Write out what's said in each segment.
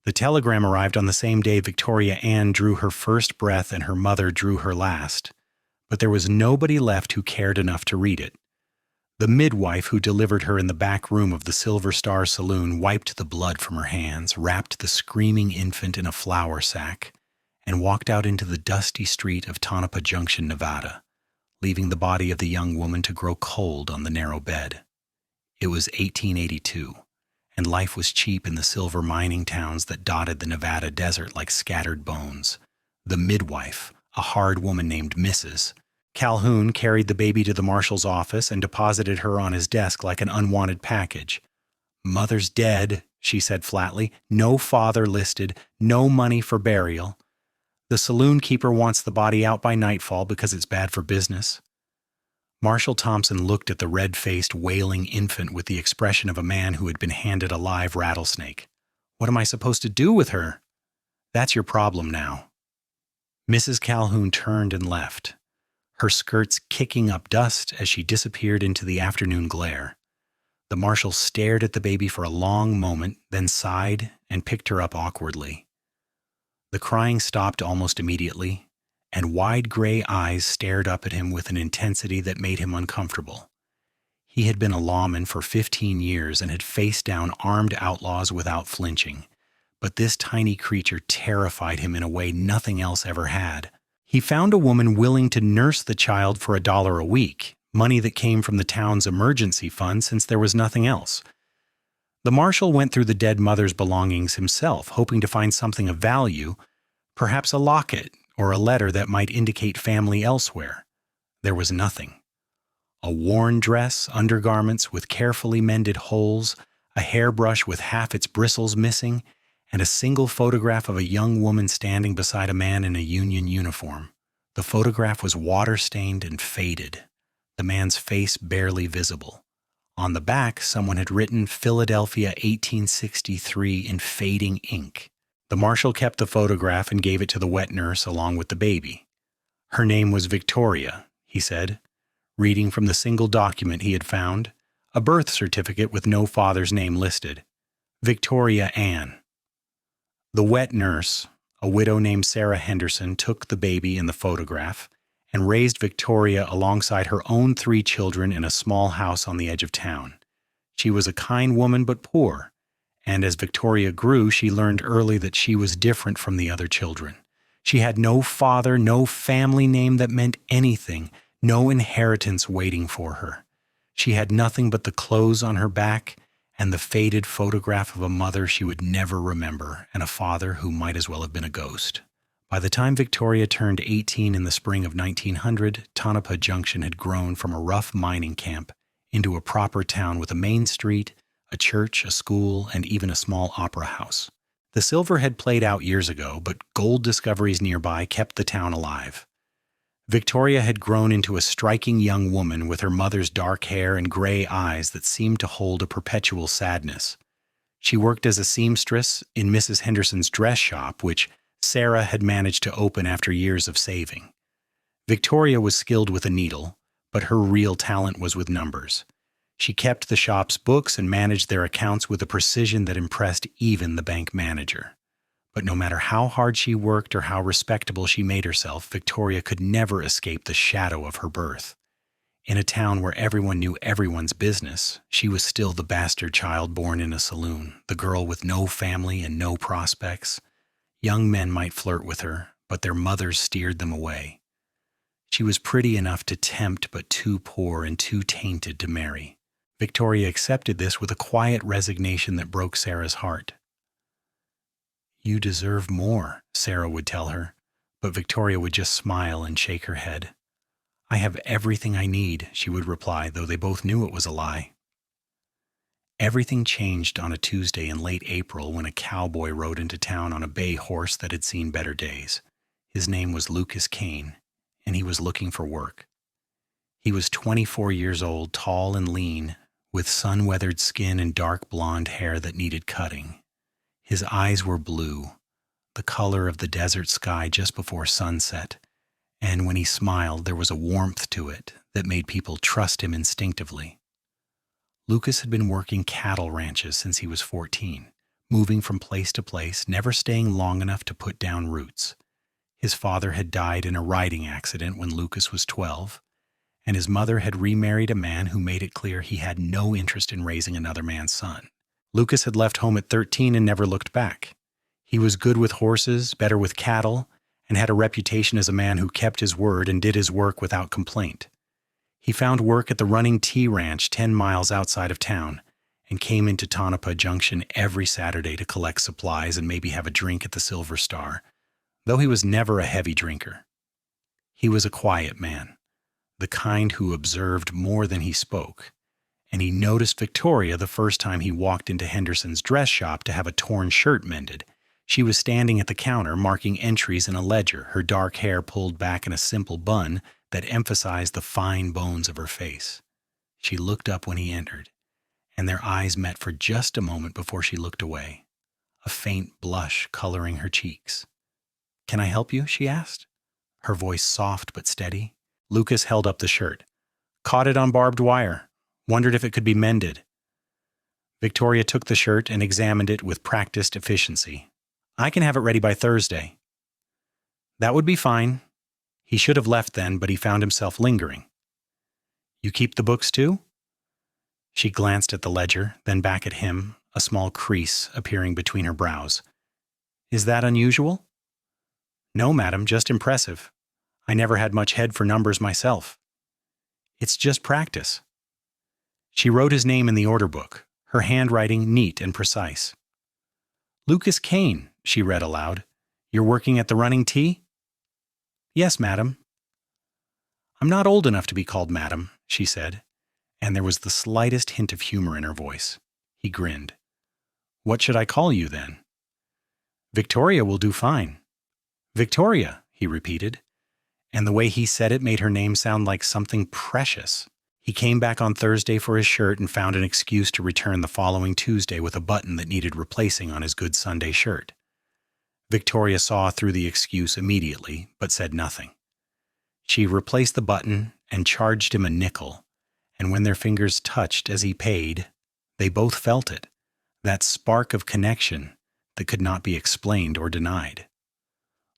The telegram arrived on the same day Victoria Ann drew her first breath and her mother drew her last, but there was nobody left who cared enough to read it. The midwife who delivered her in the back room of the Silver Star Saloon wiped the blood from her hands, wrapped the screaming infant in a flour sack, and walked out into the dusty street of Tonopah Junction, Nevada, leaving the body of the young woman to grow cold on the narrow bed. It was 1882, and life was cheap in the silver mining towns that dotted the Nevada desert like scattered bones. The midwife, a hard woman named Mrs. Calhoun, carried the baby to the marshal's office and deposited her on his desk like an unwanted package. "Mother's dead," she said flatly. "No father listed, no money for burial. The saloon keeper wants the body out by nightfall because it's bad for business." Marshal Thompson looked at the red-faced, wailing infant with the expression of a man who had been handed a live rattlesnake. "What am I supposed to do with her?" "That's your problem now." Mrs. Calhoun turned and left, her skirts kicking up dust as she disappeared into the afternoon glare. The marshal stared at the baby for a long moment, then sighed and picked her up awkwardly. The crying stopped almost immediately, and wide gray eyes stared up at him with an intensity that made him uncomfortable. He had been a lawman for 15 years and had faced down armed outlaws without flinching, but this tiny creature terrified him in a way nothing else ever had. He found a woman willing to nurse the child for $1 a week, money that came from the town's emergency fund since there was nothing else. The marshal went through the dead mother's belongings himself, hoping to find something of value, perhaps a locket or a letter that might indicate family elsewhere. There was nothing. A worn dress, undergarments with carefully mended holes, a hairbrush with half its bristles missing, and a single photograph of a young woman standing beside a man in a Union uniform. The photograph was water-stained and faded, the man's face barely visible. On the back, someone had written Philadelphia 1863 in fading ink. The marshal kept the photograph and gave it to the wet nurse along with the baby. "Her name was Victoria," he said, reading from the single document he had found, a birth certificate with no father's name listed. "Victoria Ann." The wet nurse, a widow named Sarah Henderson, took the baby in the photograph and raised Victoria alongside her own 3 children in a small house on the edge of town. She was a kind woman but poor, and as Victoria grew, she learned early that she was different from the other children. She had no father, no family name that meant anything, no inheritance waiting for her. She had nothing but the clothes on her back and the faded photograph of a mother she would never remember and a father who might as well have been a ghost. By the time Victoria turned 18 in the spring of 1900, Tonopah Junction had grown from a rough mining camp into a proper town with a main street, a church, a school, and even a small opera house. The silver had played out years ago, but gold discoveries nearby kept the town alive. Victoria had grown into a striking young woman with her mother's dark hair and gray eyes that seemed to hold a perpetual sadness. She worked as a seamstress in Mrs. Henderson's dress shop, which Sarah had managed to open after years of saving. Victoria was skilled with a needle, but her real talent was with numbers. She kept the shop's books and managed their accounts with a precision that impressed even the bank manager. But no matter how hard she worked or how respectable she made herself, Victoria could never escape the shadow of her birth. In a town where everyone knew everyone's business, she was still the bastard child born in a saloon, the girl with no family and no prospects. Young men might flirt with her, but their mothers steered them away. She was pretty enough to tempt, but too poor and too tainted to marry. Victoria accepted this with a quiet resignation that broke Sarah's heart. "You deserve more," Sarah would tell her, but Victoria would just smile and shake her head. "I have everything I need," she would reply, though they both knew it was a lie. Everything changed on a Tuesday in late April when a cowboy rode into town on a bay horse that had seen better days. His name was Lucas Kane, and he was looking for work. He was 24 years old, tall and lean, with sun-weathered skin and dark blonde hair that needed cutting. His eyes were blue, the color of the desert sky just before sunset, and when he smiled, there was a warmth to it that made people trust him instinctively. Lucas had been working cattle ranches since he was 14, moving from place to place, never staying long enough to put down roots. His father had died in a riding accident when Lucas was 12, and his mother had remarried a man who made it clear he had no interest in raising another man's son. Lucas had left home at 13 and never looked back. He was good with horses, better with cattle, and had a reputation as a man who kept his word and did his work without complaint. He found work at the Running Tea Ranch 10 miles outside of town and came into Tonopah Junction every Saturday to collect supplies and maybe have a drink at the Silver Star, though he was never a heavy drinker. He was a quiet man, the kind who observed more than he spoke, and he noticed Victoria the first time he walked into Henderson's dress shop to have a torn shirt mended. She was standing at the counter marking entries in a ledger, her dark hair pulled back in a simple bun that emphasized the fine bones of her face. She looked up when he entered, and their eyes met for just a moment before she looked away, a faint blush coloring her cheeks. "Can I help you?" she asked, her voice soft but steady. Lucas held up the shirt. "Caught it on barbed wire. Wondered if it could be mended." Victoria took the shirt and examined it with practiced efficiency. "I can have it ready by Thursday." "That would be fine." He should have left then, but he found himself lingering. "You keep the books too?" She glanced at the ledger, then back at him, a small crease appearing between her brows. "Is that unusual?" "No, madam, just impressive. I never had much head for numbers myself." "It's just practice." She wrote his name in the order book, her handwriting neat and precise. "Lucas Kane," she read aloud. "You're working at the Running Tea?" "Yes, madam." "I'm not old enough to be called madam," she said, and there was the slightest hint of humor in her voice. He grinned. "What should I call you, then?" "Victoria will do fine." "Victoria," he repeated, and the way he said it made her name sound like something precious. He came back on Thursday for his shirt and found an excuse to return the following Tuesday with a button that needed replacing on his Good Sunday shirt. Victoria saw through the excuse immediately, but said nothing. She replaced the button and charged him a nickel, and when their fingers touched as he paid, they both felt it, that spark of connection that could not be explained or denied.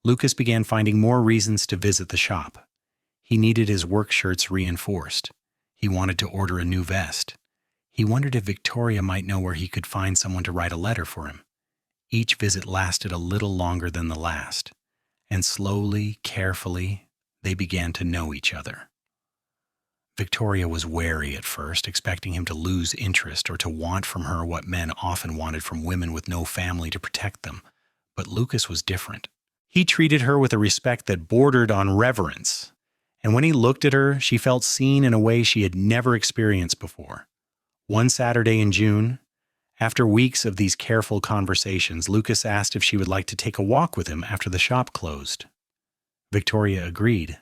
Lucas began finding more reasons to visit the shop. He needed his work shirts reinforced. He wanted to order a new vest. He wondered if Victoria might know where he could find someone to write a letter for him. Each visit lasted a little longer than the last, and slowly, carefully, they began to know each other. Victoria was wary at first, expecting him to lose interest or to want from her what men often wanted from women with no family to protect them. But Lucas was different. He treated her with a respect that bordered on reverence, and when he looked at her, she felt seen in a way she had never experienced before. One Saturday in June, after weeks of these careful conversations, Lucas asked if she would like to take a walk with him after the shop closed. Victoria agreed,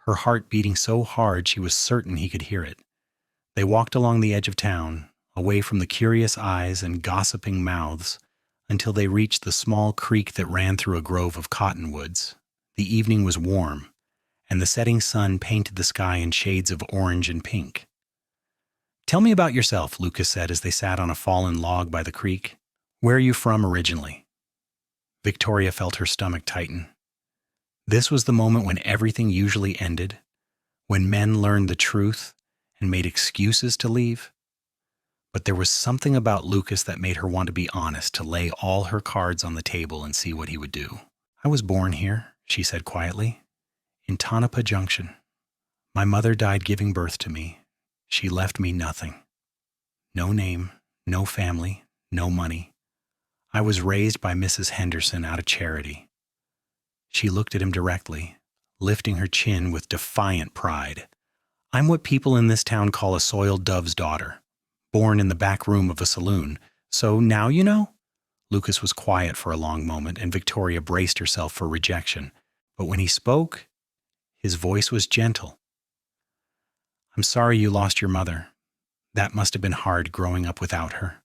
her heart beating so hard she was certain he could hear it. They walked along the edge of town, away from the curious eyes and gossiping mouths, until they reached the small creek that ran through a grove of cottonwoods. The evening was warm, and the setting sun painted the sky in shades of orange and pink. "Tell me about yourself," Lucas said as they sat on a fallen log by the creek. "Where are you from originally?" Victoria felt her stomach tighten. This was the moment when everything usually ended, when men learned the truth and made excuses to leave. But there was something about Lucas that made her want to be honest, to lay all her cards on the table and see what he would do. "I was born here," she said quietly, "in Tonopah Junction. My mother died giving birth to me. She left me nothing. No name, no family, no money. I was raised by Mrs. Henderson out of charity." She looked at him directly, lifting her chin with defiant pride. "I'm what people in this town call a soiled dove's daughter, born in the back room of a saloon. So now you know?" Lucas was quiet for a long moment, and Victoria braced herself for rejection. But when he spoke, his voice was gentle. "I'm sorry you lost your mother. That must have been hard growing up without her."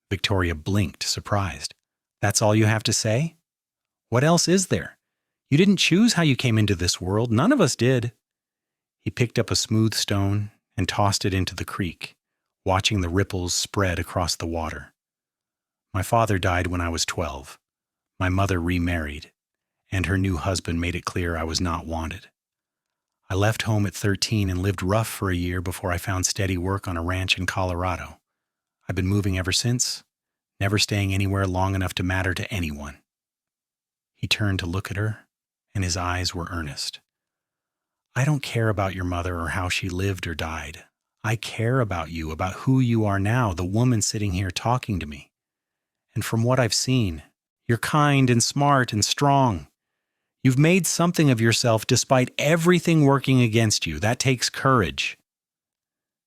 Victoria blinked, surprised. "That's all you have to say? What else is there? You didn't choose how you came into this world. None of us did." He picked up a smooth stone and tossed it into the creek, watching the ripples spread across the water. My father died when I was 12. My mother remarried, and her new husband made it clear I was not wanted. I left home at 13 and lived rough for a year before I found steady work on a ranch in Colorado. I've been moving ever since, never staying anywhere long enough to matter to anyone." He turned to look at her, and his eyes were earnest. "I don't care about your mother or how she lived or died. I care about you, about who you are now, the woman sitting here talking to me. And from what I've seen, you're kind and smart and strong. You've made something of yourself despite everything working against you. That takes courage."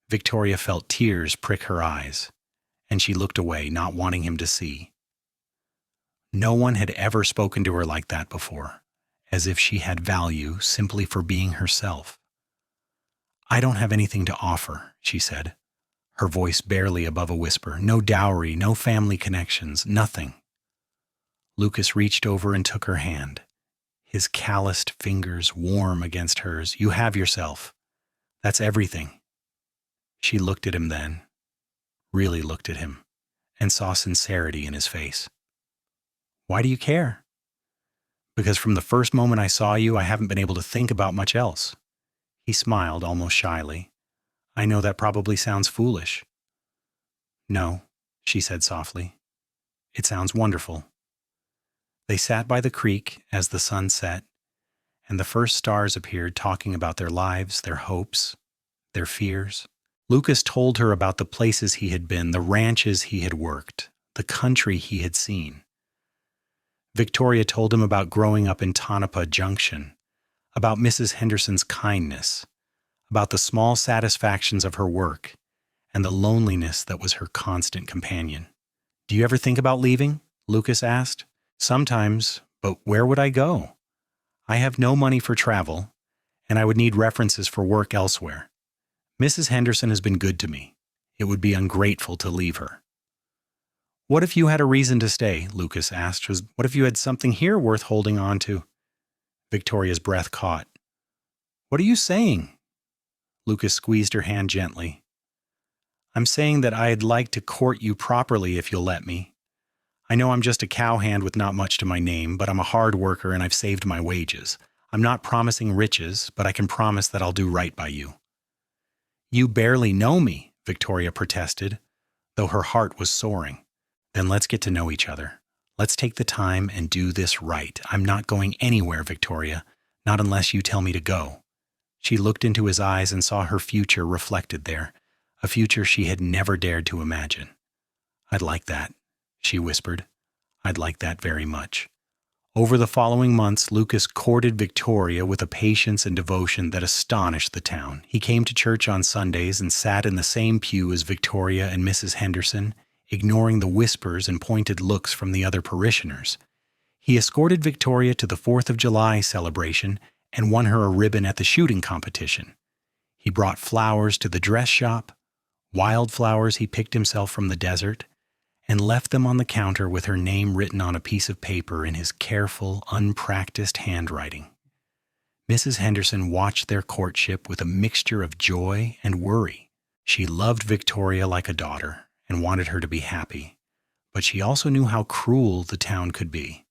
Victoria felt tears prick her eyes, and she looked away, not wanting him to see. No one had ever spoken to her like that before, as if she had value simply for being herself. "I don't have anything to offer," she said, her voice barely above a whisper. "No dowry, no family connections, nothing." Lucas reached over and took her hand, his calloused fingers warm against hers. "You have yourself. That's everything." She looked at him then, really looked at him, and saw sincerity in his face. "Why do you care?" "Because from the first moment I saw you, I haven't been able to think about much else." He smiled almost shyly. "I know that probably sounds foolish." "No," she said softly. "It sounds wonderful." They sat by the creek as the sun set, and the first stars appeared, talking about their lives, their hopes, their fears. Lucas told her about the places he had been, the ranches he had worked, the country he had seen. Victoria told him about growing up in Tonopah Junction, about Mrs. Henderson's kindness, about the small satisfactions of her work, and the loneliness that was her constant companion. "Do you ever think about leaving?" Lucas asked. "Sometimes, but where would I go? I have no money for travel, and I would need references for work elsewhere. Mrs. Henderson has been good to me. It would be ungrateful to leave her." "What if you had a reason to stay?" Lucas asked. "What if you had something here worth holding on to?" Victoria's breath caught. "What are you saying?" Lucas squeezed her hand gently. "I'm saying that I'd like to court you properly if you'll let me. I know I'm just a cowhand with not much to my name, but I'm a hard worker and I've saved my wages. I'm not promising riches, but I can promise that I'll do right by you." "You barely know me," Victoria protested, though her heart was soaring. "Then let's get to know each other. Let's take the time and do this right. I'm not going anywhere, Victoria, not unless you tell me to go." She looked into his eyes and saw her future reflected there, a future she had never dared to imagine. "I'd like that," she whispered. "I'd like that very much." Over the following months, Lucas courted Victoria with a patience and devotion that astonished the town. He came to church on Sundays and sat in the same pew as Victoria and Mrs. Henderson, ignoring the whispers and pointed looks from the other parishioners. He escorted Victoria to the 4th of July celebration and won her a ribbon at the shooting competition. He brought flowers to the dress shop, wildflowers he picked himself from the desert, and left them on the counter with her name written on a piece of paper in his careful, unpracticed handwriting. Mrs. Henderson watched their courtship with a mixture of joy and worry. She loved Victoria like a daughter and wanted her to be happy, but she also knew how cruel the town could be.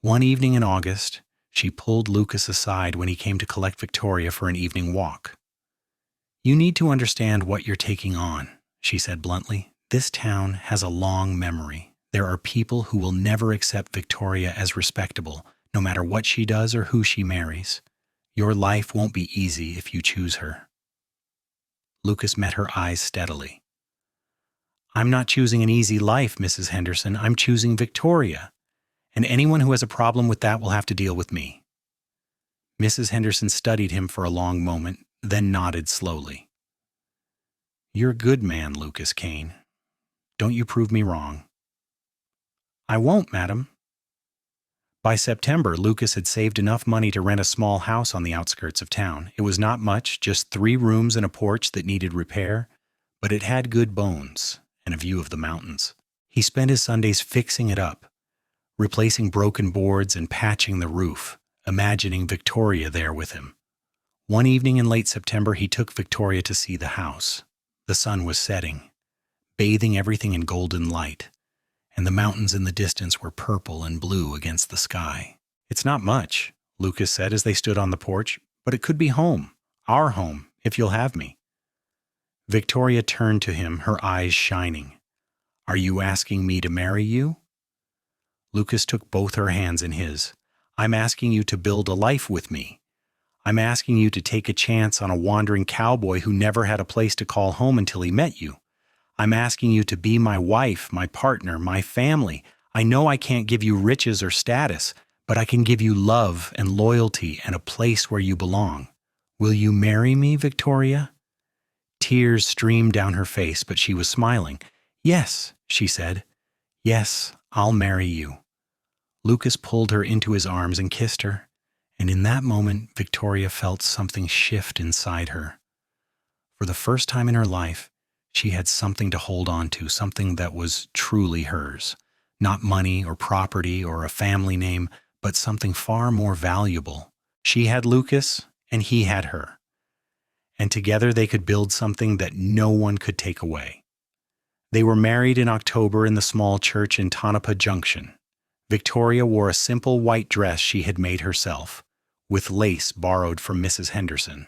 One evening in August, she pulled Lucas aside when he came to collect Victoria for an evening walk. "You need to understand what you're taking on," she said bluntly. "This town has a long memory. There are people who will never accept Victoria as respectable, no matter what she does or who she marries. Your life won't be easy if you choose her." Lucas met her eyes steadily. "I'm not choosing an easy life, Mrs. Henderson. I'm choosing Victoria. And anyone who has a problem with that will have to deal with me." Mrs. Henderson studied him for a long moment, then nodded slowly. "You're a good man, Lucas Kane. Don't you prove me wrong." "I won't, madam." By September, Lucas had saved enough money to rent a small house on the outskirts of town. It was not much, just 3 rooms and a porch that needed repair, but it had good bones and a view of the mountains. He spent his Sundays fixing it up, replacing broken boards and patching the roof, imagining Victoria there with him. One evening in late September, he took Victoria to see the house. The sun was setting, bathing everything in golden light, and the mountains in the distance were purple and blue against the sky. "It's not much," Lucas said as they stood on the porch, "but it could be home, our home, if you'll have me." Victoria turned to him, her eyes shining. "Are you asking me to marry you?" Lucas took both her hands in his. "I'm asking you to build a life with me. I'm asking you to take a chance on a wandering cowboy who never had a place to call home until he met you. I'm asking you to be my wife, my partner, my family. I know I can't give you riches or status, but I can give you love and loyalty and a place where you belong. Will you marry me, Victoria?" Tears streamed down her face, but she was smiling. "Yes," she said. "Yes, I'll marry you." Lucas pulled her into his arms and kissed her, and in that moment, Victoria felt something shift inside her. For the first time in her life, she had something to hold on to, something that was truly hers. Not money or property or a family name, but something far more valuable. She had Lucas, and he had her. And together they could build something that no one could take away. They were married in October in the small church in Tonopah Junction. Victoria wore a simple white dress she had made herself, with lace borrowed from Mrs. Henderson.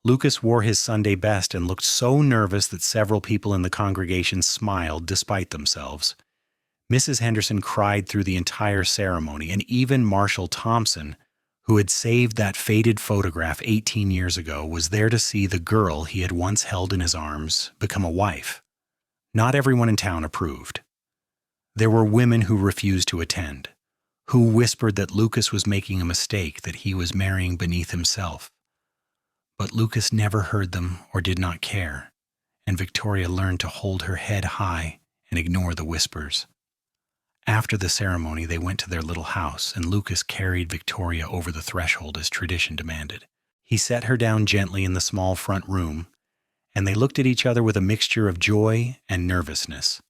Lucas wore his Sunday best and looked so nervous that several people in the congregation smiled despite themselves. Mrs. Henderson cried through the entire ceremony, and even Marshall Thompson, who had saved that faded photograph 18 years ago, was there to see the girl he had once held in his arms become a wife. Not everyone in town approved. There were women who refused to attend, who whispered that Lucas was making a mistake, that he was marrying beneath himself. But Lucas never heard them or did not care, and Victoria learned to hold her head high and ignore the whispers. After the ceremony, they went to their little house, and Lucas carried Victoria over the threshold as tradition demanded. He set her down gently in the small front room, and they looked at each other with a mixture of joy and nervousness.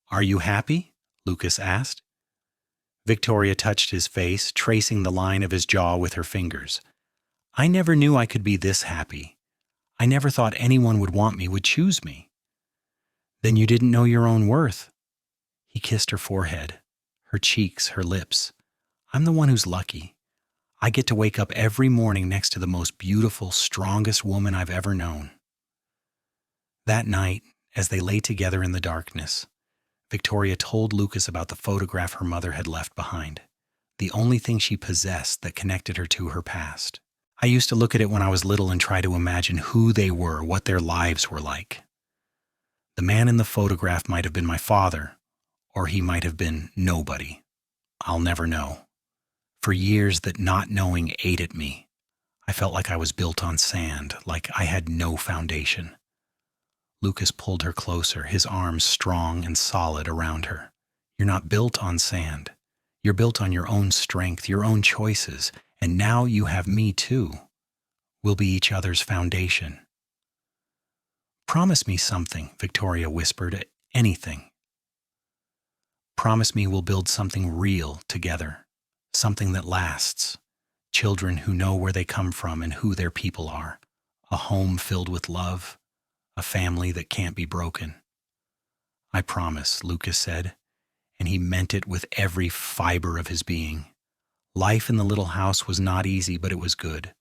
"Are you happy?" Lucas asked. Victoria touched his face, tracing the line of his jaw with her fingers. "I never knew I could be this happy. I never thought anyone would want me, would choose me." "Then you didn't know your own worth." He kissed her forehead, her cheeks, her lips. "I'm the one who's lucky. I get to wake up every morning next to the most beautiful, strongest woman I've ever known." That night, as they lay together in the darkness, Victoria told Lucas about the photograph her mother had left behind, the only thing she possessed that connected her to her past. "I used to look at it when I was little and try to imagine who they were, what their lives were like. The man in the photograph might have been my father, or he might have been nobody. I'll never know. For years that not knowing ate at me. I felt like I was built on sand, like I had no foundation." Lucas pulled her closer, his arms strong and solid around her. "You're not built on sand. You're built on your own strength, your own choices, and now you have me too. We'll be each other's foundation." "Promise me something," Victoria whispered. "Anything. Promise me we'll build something real together, something that lasts. Children who know where they come from and who their people are. A home filled with love. A family that can't be broken." "I promise," Lucas said, and he meant it with every fiber of his being. Life in the little house was not easy, but it was good.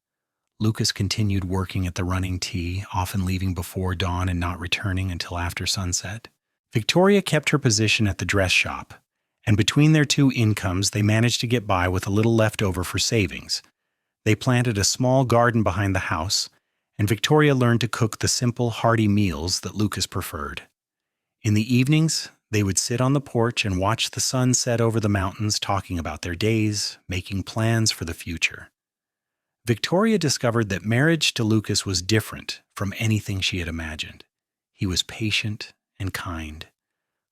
Lucas continued working at the running tea, often leaving before dawn and not returning until after sunset. Victoria kept her position at the dress shop, and between their two incomes, they managed to get by with a little left over for savings. They planted a small garden behind the house, and Victoria learned to cook the simple, hearty meals that Lucas preferred. In the evenings, they would sit on the porch and watch the sun set over the mountains, talking about their days, making plans for the future. Victoria discovered that marriage to Lucas was different from anything she had imagined. He was patient and kind,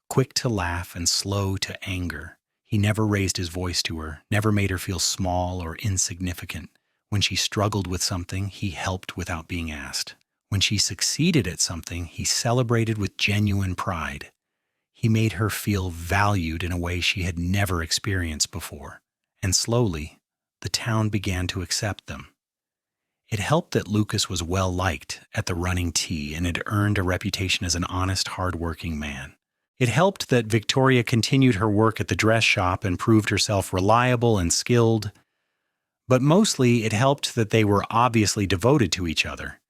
quick to laugh and slow to anger. He never raised his voice to her, never made her feel small or insignificant. When she struggled with something, he helped without being asked. When she succeeded at something, he celebrated with genuine pride. He made her feel valued in a way she had never experienced before. And slowly, the town began to accept them. It helped that Lucas was well liked at the running tea and had earned a reputation as an honest, hard-working man. It helped that Victoria continued her work at the dress shop and proved herself reliable and skilled, but mostly it helped that they were obviously devoted to each other,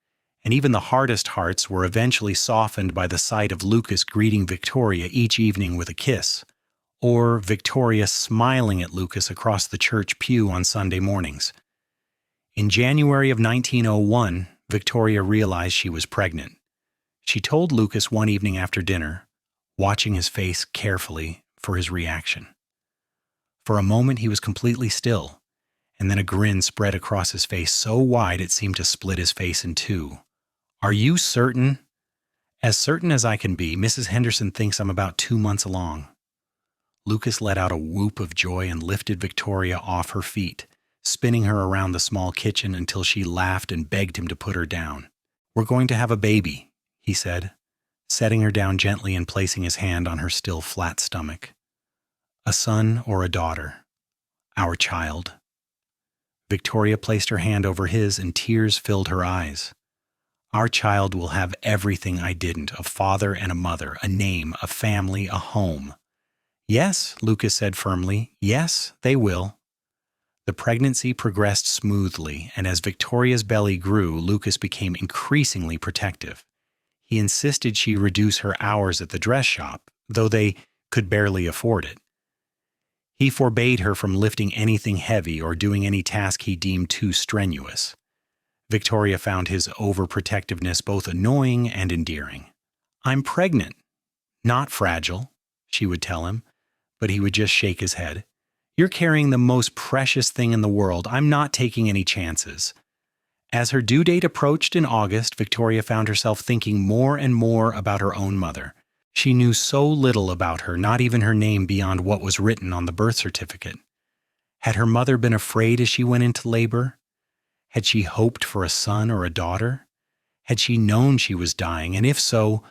and even the hardest hearts were eventually softened by the sight of Lucas greeting Victoria each evening with a kiss, or Victoria smiling at Lucas across the church pew on Sunday mornings. In January of 1901, Victoria realized she was pregnant. She told Lucas one evening after dinner, watching his face carefully for his reaction. For a moment he was completely still, and then a grin spread across his face so wide it seemed to split his face in two. "Are you certain?" "As certain as I can be. Mrs. Henderson thinks I'm about 2 months along." Lucas let out a whoop of joy and lifted Victoria off her feet, spinning her around the small kitchen until she laughed and begged him to put her down. "We're going to have a baby," he said, setting her down gently and placing his hand on her still flat stomach. "A son or a daughter? Our child." Victoria placed her hand over his and tears filled her eyes. "Our child will have everything I didn't, a father and a mother, a name, a family, a home." "Yes," Lucas said firmly, "yes, they will." The pregnancy progressed smoothly, and as Victoria's belly grew, Lucas became increasingly protective. He insisted she reduce her hours at the dress shop, though they could barely afford it. He forbade her from lifting anything heavy or doing any task he deemed too strenuous. Victoria found his overprotectiveness both annoying and endearing. "I'm pregnant, not fragile," she would tell him, but he would just shake his head. "You're carrying the most precious thing in the world. I'm not taking any chances." As her due date approached in August, Victoria found herself thinking more and more about her own mother. She knew so little about her, not even her name beyond what was written on the birth certificate. Had her mother been afraid as she went into labor? Had she hoped for a son or a daughter? Had she known she was dying? And if so,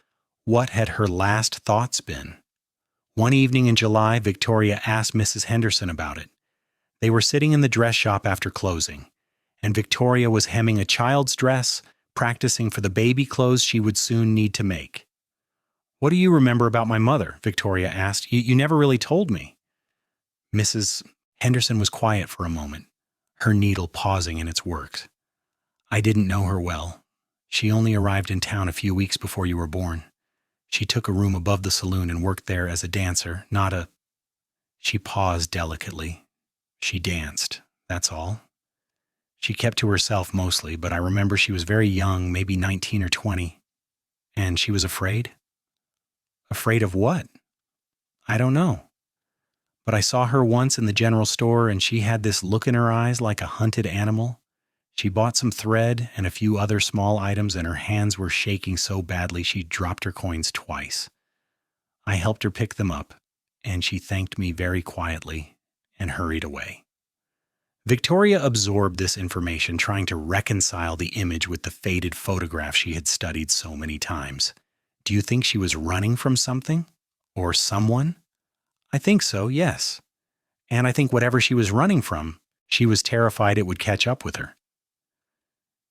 what had her last thoughts been? One evening in July, Victoria asked Mrs. Henderson about it. They were sitting in the dress shop after closing, and Victoria was hemming a child's dress, practicing for the baby clothes she would soon need to make. "What do you remember about my mother?" Victoria asked. You never really told me." Mrs. Henderson was quiet for a moment, her needle pausing in its work. "I didn't know her well. She only arrived in town a few weeks before you were born. She took a room above the saloon and worked there as a dancer, not a—" She paused delicately. "She danced, that's all. She kept to herself mostly, but I remember she was very young, maybe 19 or 20. And she was afraid." "Afraid of what?" "I don't know. But I saw her once in the general store and she had this look in her eyes like a hunted animal. She bought some thread and a few other small items and her hands were shaking so badly she dropped her coins twice. I helped her pick them up and she thanked me very quietly and hurried away." Victoria absorbed this information, trying to reconcile the image with the faded photograph she had studied so many times. "Do you think she was running from something? Or someone?" "I think so, yes. And I think whatever she was running from, she was terrified it would catch up with her."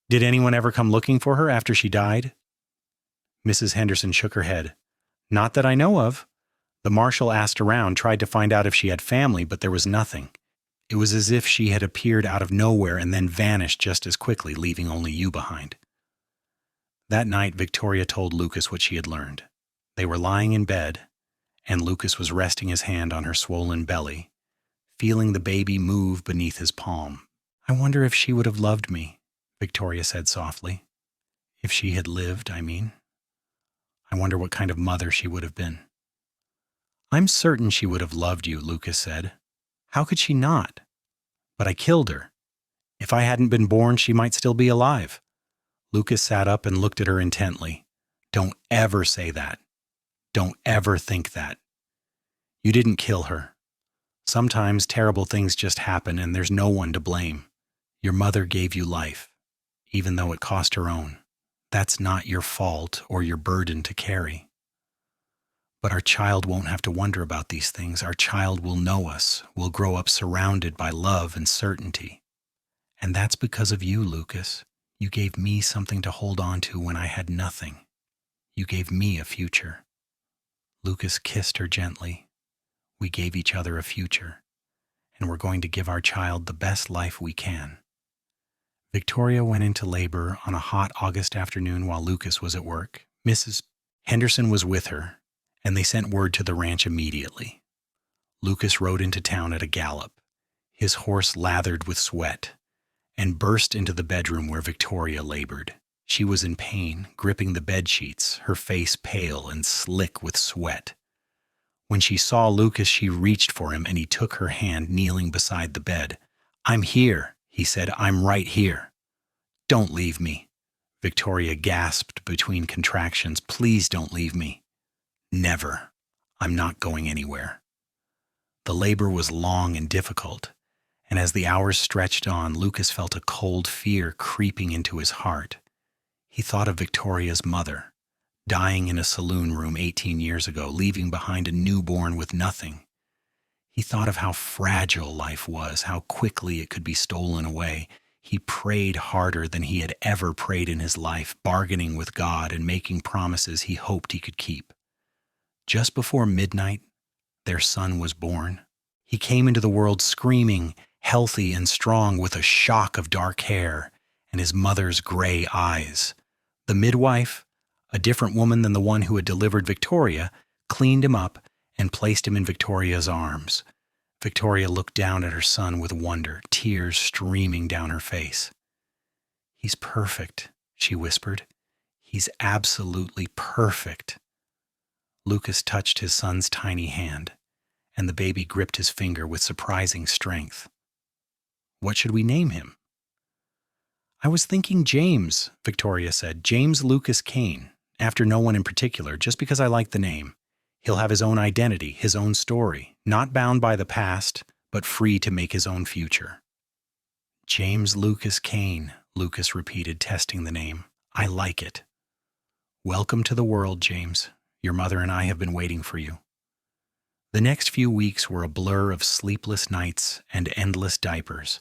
"Did anyone ever come looking for her after she died?" Mrs. Henderson shook her head. "Not that I know of. The marshal asked around, tried to find out if she had family, but there was nothing. It was as if she had appeared out of nowhere and then vanished just as quickly, leaving only you behind." That night, Victoria told Lucas what she had learned. They were lying in bed, and Lucas was resting his hand on her swollen belly, feeling the baby move beneath his palm. "I wonder if she would have loved me," Victoria said softly. "If she had lived, I mean. I wonder what kind of mother she would have been." "I'm certain she would have loved you," Lucas said. "How could she not? But I killed her. If I hadn't been born, she might still be alive." Lucas sat up and looked at her intently. "Don't ever say that. Don't ever think that. You didn't kill her. Sometimes terrible things just happen and there's no one to blame. Your mother gave you life, even though it cost her own. That's not your fault or your burden to carry. But our child won't have to wonder about these things. Our child will know us, will grow up surrounded by love and certainty. And that's because of you, Lucas. You gave me something to hold on to when I had nothing. You gave me a future." Lucas kissed her gently. We gave each other a future, and we're going to give our child the best life we can. Victoria went into labor on a hot August afternoon while Lucas was at work. Mrs. Henderson was with her, and they sent word to the ranch immediately. Lucas rode into town at a gallop, his horse lathered with sweat, and burst into the bedroom where Victoria labored. She was in pain, gripping the bed sheets, her face pale and slick with sweat. When she saw Lucas, she reached for him, and he took her hand, kneeling beside the bed. "I'm here," he said. "I'm right here." "Don't leave me," Victoria gasped between contractions. "Please don't leave me." "Never. I'm not going anywhere." The labor was long and difficult, and as the hours stretched on, Lucas felt a cold fear creeping into his heart. He thought of Victoria's mother, dying in a saloon room 18 years ago, leaving behind a newborn with nothing. He thought of how fragile life was, how quickly it could be stolen away. He prayed harder than he had ever prayed in his life, bargaining with God and making promises he hoped he could keep. Just before midnight, their son was born. He came into the world screaming, healthy and strong, with a shock of dark hair and his mother's gray eyes. The midwife, a different woman than the one who had delivered Victoria, cleaned him up and placed him in Victoria's arms. Victoria looked down at her son with wonder, tears streaming down her face. "He's perfect," she whispered. "He's absolutely perfect." Lucas touched his son's tiny hand, and the baby gripped his finger with surprising strength. "What should we name him?" "I was thinking James," Victoria said. "James Lucas Kane, after no one in particular, just because I like the name. He'll have his own identity, his own story, not bound by the past, but free to make his own future." "James Lucas Kane," Lucas repeated, testing the name. "I like it." "Welcome to the world, James. Your mother and I have been waiting for you." The next few weeks were a blur of sleepless nights and endless diapers,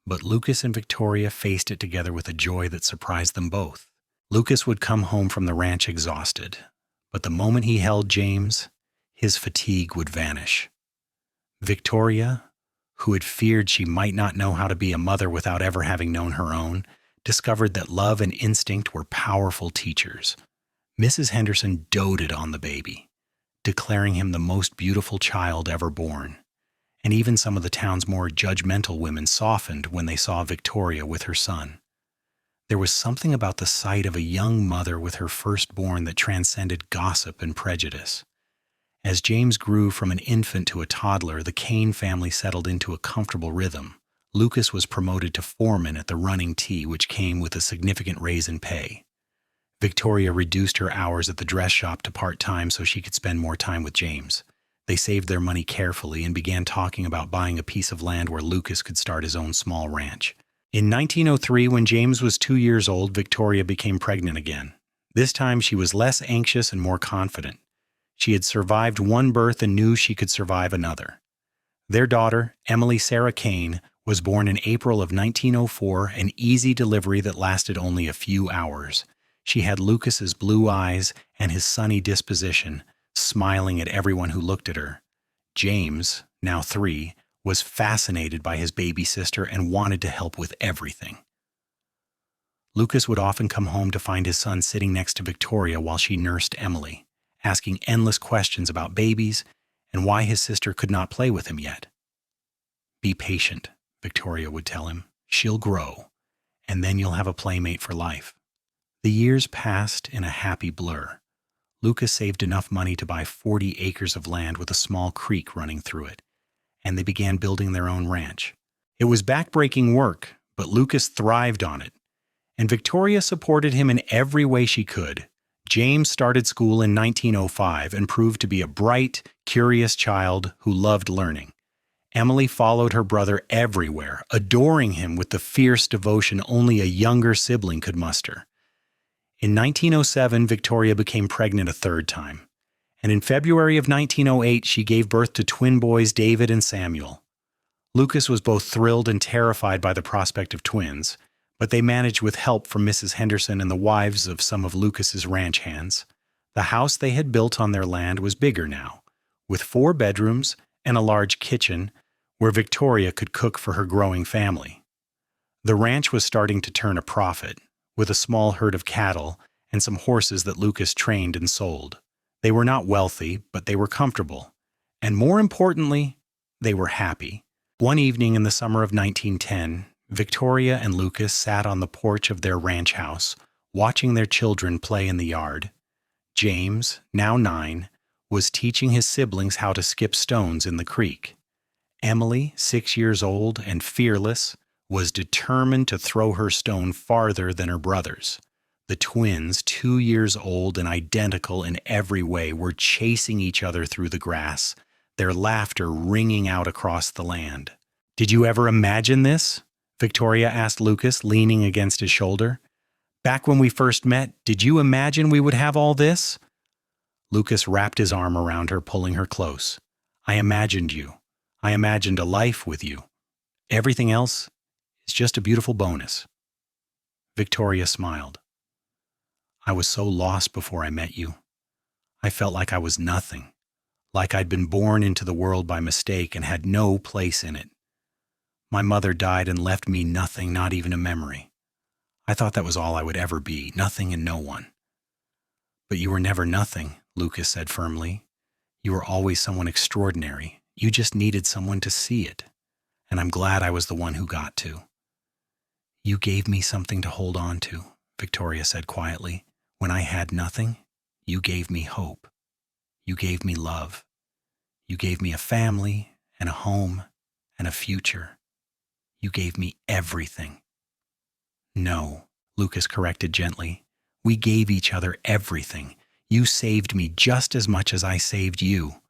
but Lucas and Victoria faced it together with a joy that surprised them both. Lucas would come home from the ranch exhausted, but the moment he held James, his fatigue would vanish. Victoria, who had feared she might not know how to be a mother without ever having known her own, discovered that love and instinct were powerful teachers. Mrs. Henderson doted on the baby, declaring him the most beautiful child ever born. And even some of the town's more judgmental women softened when they saw Victoria with her son. There was something about the sight of a young mother with her firstborn that transcended gossip and prejudice. As James grew from an infant to a toddler, the Kane family settled into a comfortable rhythm. Lucas was promoted to foreman at the running tea, which came with a significant raise in pay. Victoria reduced her hours at the dress shop to part-time so she could spend more time with James. They saved their money carefully and began talking about buying a piece of land where Lucas could start his own small ranch. In 1903, when James was 2 years old, Victoria became pregnant again. This time she was less anxious and more confident. She had survived one birth and knew she could survive another. Their daughter, Emily Sarah Kane, was born in April of 1904, an easy delivery that lasted only a few hours. She had Lucas's blue eyes and his sunny disposition, smiling at everyone who looked at her. James, now 3, was fascinated by his baby sister and wanted to help with everything. Lucas would often come home to find his son sitting next to Victoria while she nursed Emily, asking endless questions about babies and why his sister could not play with him yet. "Be patient," Victoria would tell him. "She'll grow, and then you'll have a playmate for life." The years passed in a happy blur. Lucas saved enough money to buy 40 acres of land with a small creek running through it, and they began building their own ranch. It was backbreaking work, but Lucas thrived on it, and Victoria supported him in every way she could. James started school in 1905 and proved to be a bright, curious child who loved learning. Emily followed her brother everywhere, adoring him with the fierce devotion only a younger sibling could muster. In 1907, Victoria became pregnant a third time, and in February of 1908, she gave birth to twin boys David and Samuel. Lucas was both thrilled and terrified by the prospect of twins, but they managed with help from Mrs. Henderson and the wives of some of Lucas's ranch hands. The house they had built on their land was bigger now, with 4 bedrooms and a large kitchen where Victoria could cook for her growing family. The ranch was starting to turn a profit, with a small herd of cattle and some horses that Lucas trained and sold. They were not wealthy, but they were comfortable. And more importantly, they were happy. One evening in the summer of 1910, Victoria and Lucas sat on the porch of their ranch house, watching their children play in the yard. James, now 9, was teaching his siblings how to skip stones in the creek. Emily, 6 years old and fearless, was determined to throw her stone farther than her brothers. The twins, 2 years old and identical in every way, were chasing each other through the grass, their laughter ringing out across the land. "Did you ever imagine this?" Victoria asked Lucas, leaning against his shoulder. "Back when we first met, did you imagine we would have all this?" Lucas wrapped his arm around her, pulling her close. "I imagined you. I imagined a life with you. Everything else is just a beautiful bonus." Victoria smiled. "I was so lost before I met you. I felt like I was nothing, like I'd been born into the world by mistake and had no place in it. My mother died and left me nothing, not even a memory. I thought that was all I would ever be, nothing and no one." "But you were never nothing," Lucas said firmly. "You were always someone extraordinary. You just needed someone to see it. And I'm glad I was the one who got to." "You gave me something to hold on to," Victoria said quietly. "When I had nothing, you gave me hope. You gave me love. You gave me a family and a home and a future. You gave me everything." "No," Lucas corrected gently. "We gave each other everything. You saved me just as much as I saved you.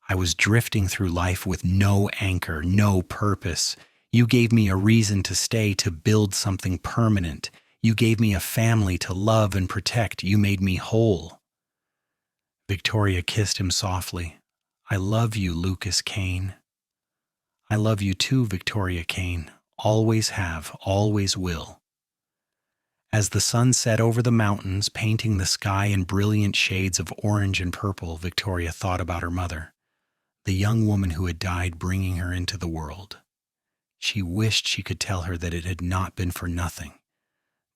I was drifting through life with no anchor, no purpose. You gave me a reason to stay, to build something permanent. You gave me a family to love and protect. You made me whole." Victoria kissed him softly. "I love you, Lucas Kane." "I love you too, Victoria Kane. Always have, always will." As the sun set over the mountains, painting the sky in brilliant shades of orange and purple, Victoria thought about her mother, the young woman who had died bringing her into the world. She wished she could tell her that it had not been for nothing,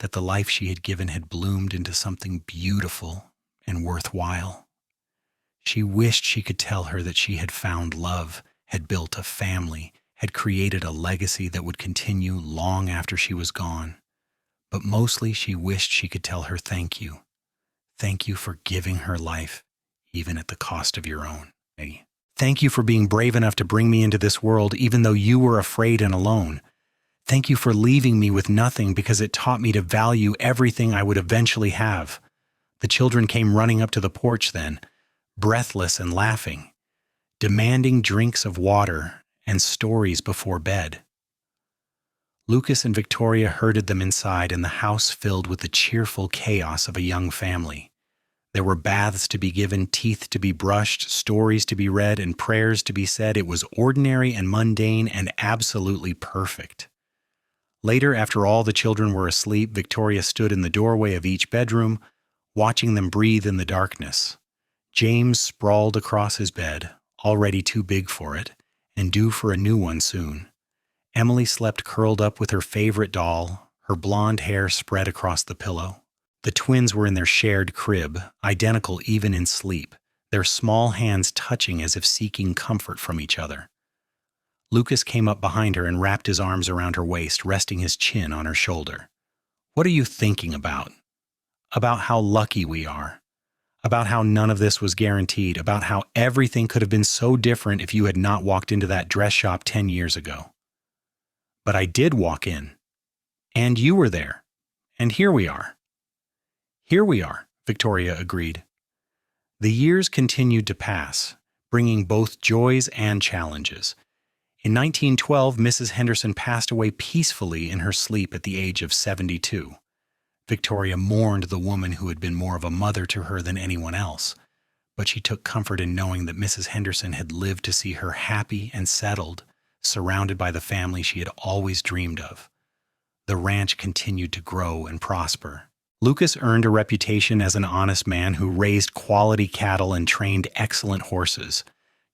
that the life she had given had bloomed into something beautiful and worthwhile. She wished she could tell her that she had found love, had built a family, had created a legacy that would continue long after she was gone. But mostly she wished she could tell her thank you. Thank you for giving her life, even at the cost of your own. Thank you for being brave enough to bring me into this world, even though you were afraid and alone. Thank you for leaving me with nothing, because it taught me to value everything I would eventually have." The children came running up to the porch then, breathless and laughing, demanding drinks of water and stories before bed. Lucas and Victoria herded them inside, and the house filled with the cheerful chaos of a young family. There were baths to be given, teeth to be brushed, stories to be read, and prayers to be said. It was ordinary and mundane and absolutely perfect. Later, after all the children were asleep, Victoria stood in the doorway of each bedroom, watching them breathe in the darkness. James sprawled across his bed, already too big for it, and due for a new one soon. Emily slept curled up with her favorite doll, her blonde hair spread across the pillow. The twins were in their shared crib, identical even in sleep, their small hands touching as if seeking comfort from each other. Lucas came up behind her and wrapped his arms around her waist, resting his chin on her shoulder. "What are you thinking about? About how lucky we are. About how none of this was guaranteed. About how everything could have been so different if you had not walked into that dress shop 10 years ago. But I did walk in. And you were there. And here we are." "Here we are," Victoria agreed. The years continued to pass, bringing both joys and challenges. In 1912, Mrs. Henderson passed away peacefully in her sleep at the age of 72. Victoria mourned the woman who had been more of a mother to her than anyone else, but she took comfort in knowing that Mrs. Henderson had lived to see her happy and settled, surrounded by the family she had always dreamed of. The ranch continued to grow and prosper. Lucas earned a reputation as an honest man who raised quality cattle and trained excellent horses.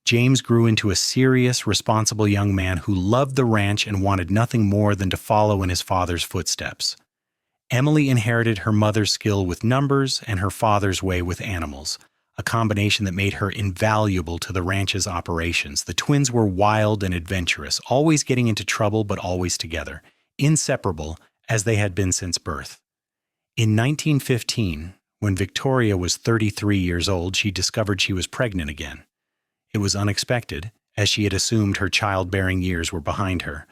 James grew into a serious, responsible young man who loved the ranch and wanted nothing more than to follow in his father's footsteps. Emily inherited her mother's skill with numbers and her father's way with animals, a combination that made her invaluable to the ranch's operations. The twins were wild and adventurous, always getting into trouble but always together, inseparable as they had been since birth. In 1915, when Victoria was 33 years old, she discovered she was pregnant again. It was unexpected, as she had assumed her childbearing years were behind her,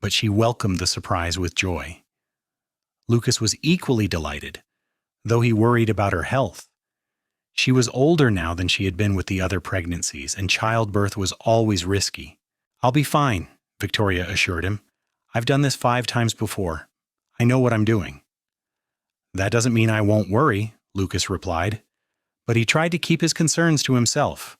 but she welcomed the surprise with joy. Lucas was equally delighted, though he worried about her health. She was older now than she had been with the other pregnancies, and childbirth was always risky. "I'll be fine," Victoria assured him. "I've done this 5 times before. I know what I'm doing." "That doesn't mean I won't worry," Lucas replied, but he tried to keep his concerns to himself.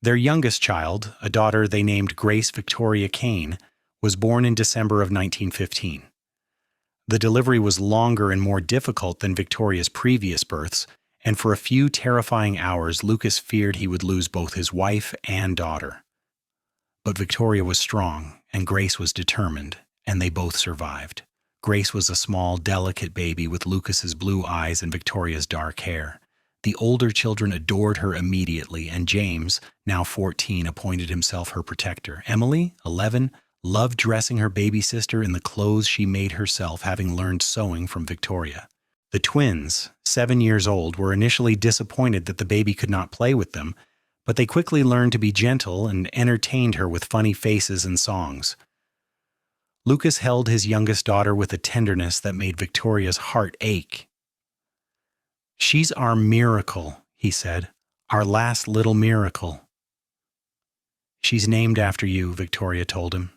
Their youngest child, a daughter they named Grace Victoria Kane, was born in December of 1915. The delivery was longer and more difficult than Victoria's previous births, and for a few terrifying hours Lucas feared he would lose both his wife and daughter. But Victoria was strong, and Grace was determined, and they both survived. Grace was a small, delicate baby with Lucas's blue eyes and Victoria's dark hair. The older children adored her immediately, and James, now 14, appointed himself her protector. Emily, 11, loved dressing her baby sister in the clothes she made herself, having learned sewing from Victoria. The twins, 7 years old, were initially disappointed that the baby could not play with them, but they quickly learned to be gentle and entertained her with funny faces and songs. Lucas held his youngest daughter with a tenderness that made Victoria's heart ache. "She's our miracle," he said, "our last little miracle." "She's named after you," Victoria told him.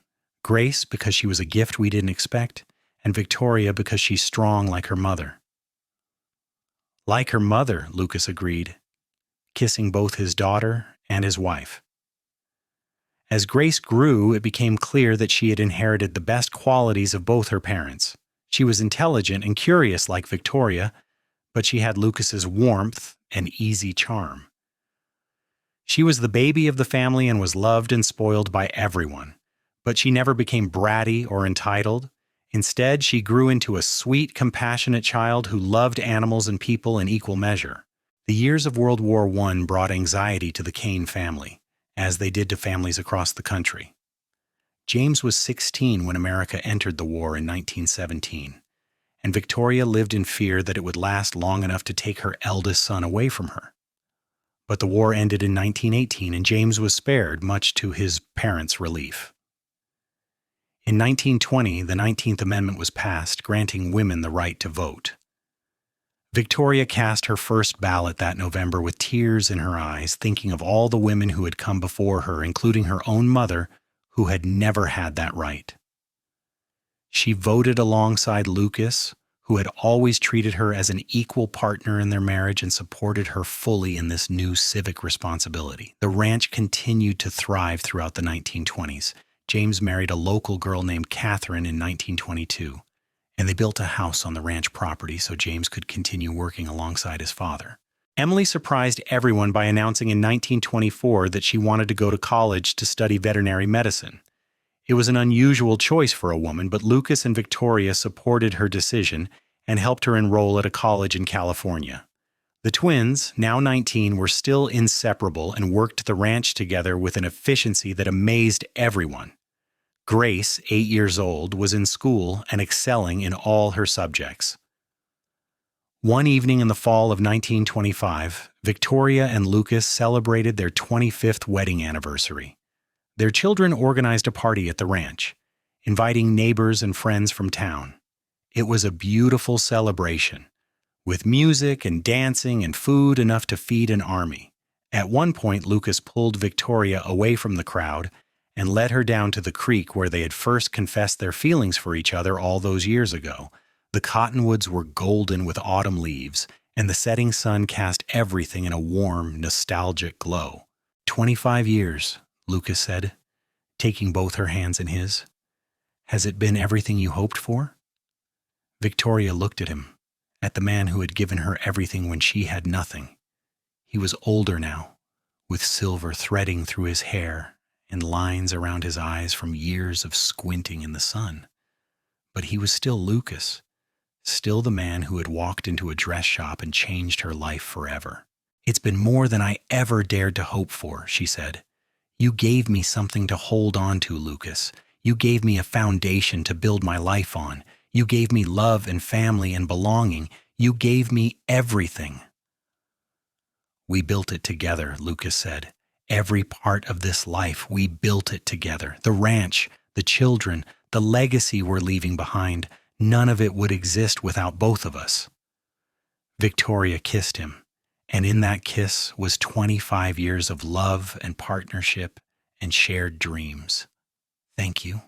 "Grace because she was a gift we didn't expect, and Victoria because she's strong like her mother." "Like her mother," Lucas agreed, kissing both his daughter and his wife. As Grace grew, it became clear that she had inherited the best qualities of both her parents. She was intelligent and curious like Victoria, but she had Lucas's warmth and easy charm. She was the baby of the family and was loved and spoiled by everyone, but she never became bratty or entitled. Instead, she grew into a sweet, compassionate child who loved animals and people in equal measure. The years of World War I brought anxiety to the Kane family, as they did to families across the country. James was 16 when America entered the war in 1917, and Victoria lived in fear that it would last long enough to take her eldest son away from her. But the war ended in 1918, and James was spared, much to his parents' relief. In 1920, the 19th Amendment was passed, granting women the right to vote. Victoria cast her first ballot that November with tears in her eyes, thinking of all the women who had come before her, including her own mother, who had never had that right. She voted alongside Lucas, who had always treated her as an equal partner in their marriage and supported her fully in this new civic responsibility. The ranch continued to thrive throughout the 1920s. James married a local girl named Catherine in 1922, and they built a house on the ranch property so James could continue working alongside his father. Emily surprised everyone by announcing in 1924 that she wanted to go to college to study veterinary medicine. It was an unusual choice for a woman, but Lucas and Victoria supported her decision and helped her enroll at a college in California. The twins, now 19, were still inseparable and worked the ranch together with an efficiency that amazed everyone. Grace, 8 years old, was in school and excelling in all her subjects. One evening in the fall of 1925, Victoria and Lucas celebrated their 25th wedding anniversary. Their children organized a party at the ranch, inviting neighbors and friends from town. It was a beautiful celebration, with music and dancing and food enough to feed an army. At one point, Lucas pulled Victoria away from the crowd and led her down to the creek where they had first confessed their feelings for each other all those years ago. The cottonwoods were golden with autumn leaves, and the setting sun cast everything in a warm, nostalgic glow. 25 years, Lucas said, taking both her hands in his. Has it been everything you hoped for? Victoria looked at him, at the man who had given her everything when she had nothing. He was older now, with silver threading through his hair and lines around his eyes from years of squinting in the sun. But he was still Lucas, still the man who had walked into a dress shop and changed her life forever. "It's been more than I ever dared to hope for," she said. "You gave me something to hold on to, Lucas. You gave me a foundation to build my life on. You gave me love and family and belonging. You gave me everything." "We built it together," Lucas said. "Every part of this life, we built it together. The ranch, the children, the legacy we're leaving behind. None of it would exist without both of us." Victoria kissed him, and in that kiss was 25 years of love and partnership and shared dreams. "Thank you,"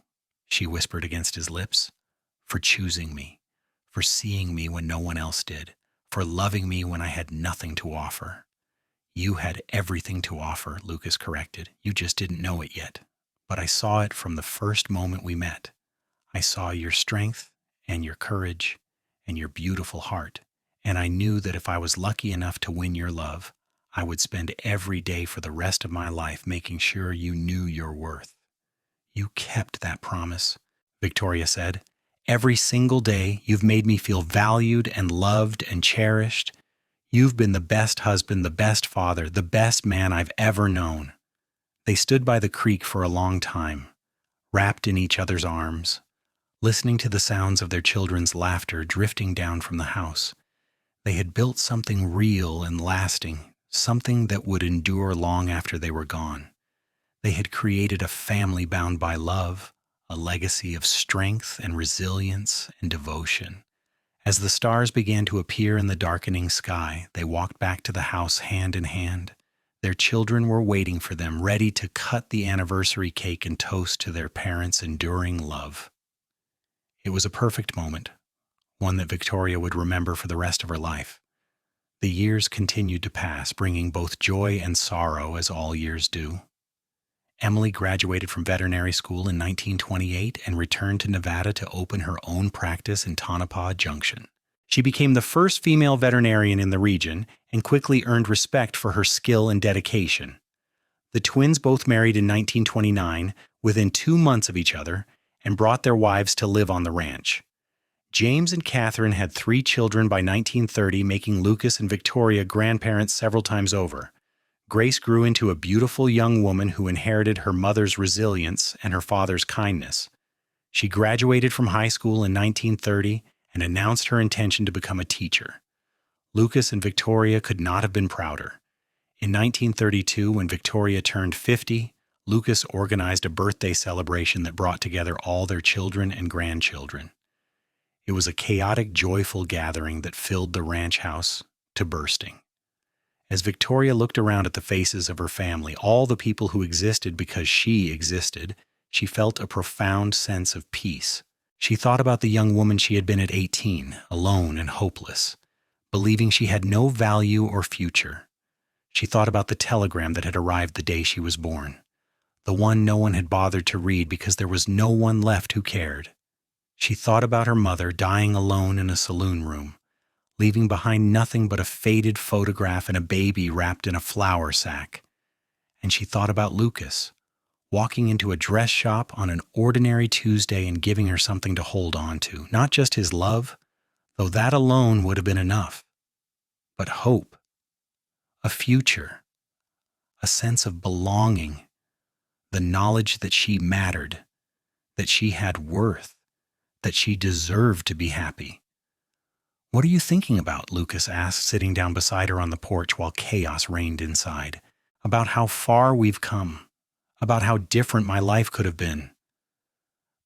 she whispered against his lips, "for choosing me, for seeing me when no one else did, for loving me when I had nothing to offer." "You had everything to offer," Lucas corrected. "You just didn't know it yet. But I saw it from the first moment we met. I saw your strength and your courage and your beautiful heart, and I knew that if I was lucky enough to win your love, I would spend every day for the rest of my life making sure you knew your worth." "You kept that promise," Victoria said. "Every single day, you've made me feel valued and loved and cherished. You've been the best husband, the best father, the best man I've ever known." They stood by the creek for a long time, wrapped in each other's arms, listening to the sounds of their children's laughter drifting down from the house. They had built something real and lasting, something that would endure long after they were gone. They had created a family bound by love, a legacy of strength and resilience and devotion. As the stars began to appear in the darkening sky, they walked back to the house hand in hand. Their children were waiting for them, ready to cut the anniversary cake and toast to their parents' enduring love. It was a perfect moment, one that Victoria would remember for the rest of her life. The years continued to pass, bringing both joy and sorrow, as all years do. Emily graduated from veterinary school in 1928 and returned to Nevada to open her own practice in Tonopah Junction. She became the first female veterinarian in the region and quickly earned respect for her skill and dedication. The twins both married in 1929, within 2 months of each other, and brought their wives to live on the ranch. James and Catherine had 3 children by 1930, making Lucas and Victoria grandparents several times over. Grace grew into a beautiful young woman who inherited her mother's resilience and her father's kindness. She graduated from high school in 1930 and announced her intention to become a teacher. Lucas and Victoria could not have been prouder. In 1932, when Victoria turned 50, Lucas organized a birthday celebration that brought together all their children and grandchildren. It was a chaotic, joyful gathering that filled the ranch house to bursting. As Victoria looked around at the faces of her family, all the people who existed because she existed, she felt a profound sense of peace. She thought about the young woman she had been at 18, alone and hopeless, believing she had no value or future. She thought about the telegram that had arrived the day she was born, the one no one had bothered to read because there was no one left who cared. She thought about her mother dying alone in a saloon room, leaving behind nothing but a faded photograph and a baby wrapped in a flour sack. And she thought about Lucas, walking into a dress shop on an ordinary Tuesday and giving her something to hold on to, not just his love, though that alone would have been enough, but hope, a future, a sense of belonging, the knowledge that she mattered, that she had worth, that she deserved to be happy. "What are you thinking about?" Lucas asked, sitting down beside her on the porch while chaos reigned inside. "About how far we've come, about how different my life could have been."